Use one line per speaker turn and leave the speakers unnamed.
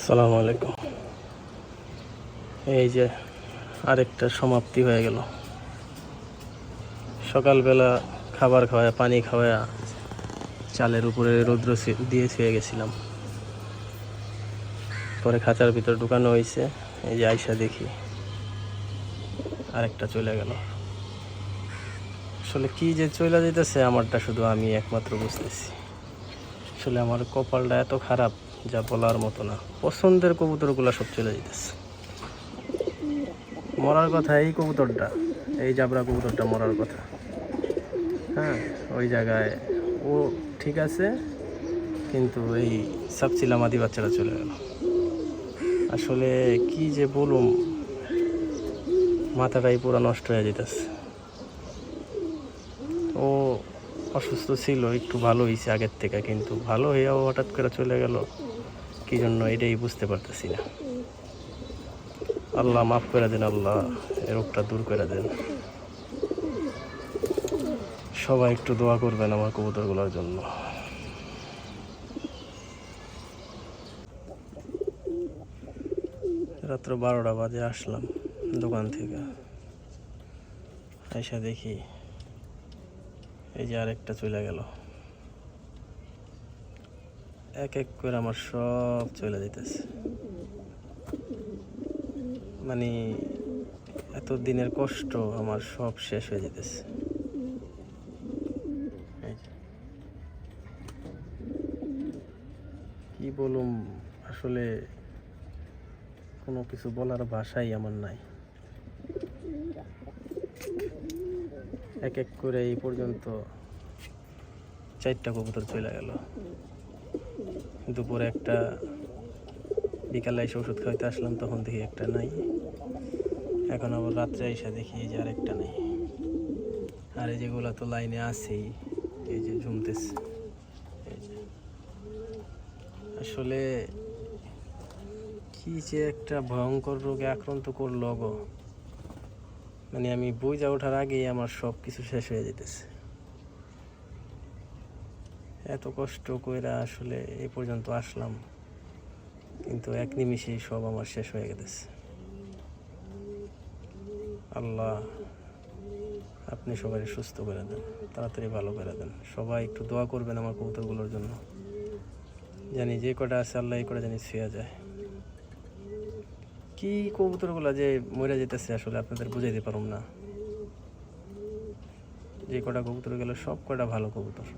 আসসালামু আলাইকুম। এই যে আরেকটা সমাপ্তি হয়ে গেল। সকালবেলা খাবার খাওয়া, পানি খাওয়া, চালের উপরে রৌদ্র দিয়ে শুয়ে গেছিলাম। পরে খাঁচার ভিতর ঢুকানো হয়েছে। এই যে আয়সা দেখি আরেকটা চলে গেল। আসলে কি যে চলে যেতেছে আমারটা শুধু আমি একমাত্র বুঝতেছি। আসলে আমার কপালটা এত খারাপ যা বলার মতো না। পছন্দের কবুতরগুলো সব চলে যেতেছে। মরার কথা এই কবুতরটা, এই জাবরা কবুতরটা মরার কথা। হ্যাঁ, ওই জায়গায় ও ঠিক আছে, কিন্তু এই সাপচিলা মাদি বাচ্চাটা চলে গেল। আসলে কি যে বলুম, মাথাটাই পুরো নষ্ট হয়ে যেতেছে। ও অসুস্থ ছিল, একটু ভালো হয়েছে আগের থেকে, কিন্তু ভালো হয়েও হঠাৎ করে চলে গেল কি জন্য এটাই বুঝতে পারতেছি না। আল্লাহ মাফ করে দেন, আল্লাহ এ রোগটা দূর করে দেন। সবাই একটু দোয়া করবেন আমার কবুতরগুলোর জন্য। রাত্র 12টা বাজে আসলাম দোকান থেকে। এসে দেখি এই যে আরেকটা চলে গেল। এক এক করে আমার সব চলে যেতেছে। মানে এত দিনের কষ্ট আমার সব শেষ হয়ে যেতেছে। কি বলুম, আসলে কোনো কিছু বলার ভাষাই আমার নাই। এক এক করে এই পর্যন্ত 4টা কবুতর চলে গেল। দুপুরে একটা, বিকালে এসে ওষুধ খাইতে আসলাম, তখন দেখি একটা নাই। এখন আবার রাত্রে এসে দেখি এই যে আরেকটা নেই। আর এই যেগুলো তো লাইনে আছেই, এই যে ঝুমতেছে। এই যে আসলে কি যে একটা ভয়ঙ্কর রোগে আক্রান্ত করলো গো। মানে আমি বুঝা ওঠার আগেই আমার সব কিছু শেষ হয়ে যেতেছে। এত কষ্ট কইরা আসলে এই পর্যন্ত আসলাম, কিন্তু এক নিমিষেই সব আমার শেষ হয়ে গেছে। আল্লাহ আপনি সবাই সুস্থ করে দেন, তাড়াতাড়ি ভালো করে দেন। সবাই একটু দোয়া করবেন আমার কবুতরগুলোর জন্য। জানি যে কটা আছে আল্লাহ এই কটা জানি ছুঁয়া যায়। কি কবুতরগুলো যে মরে যেতেছে আসলে আপনাদের বুঝাইতে পারুম না। যে কটা কবুতর গেল সব কটা ভালো কবুতর।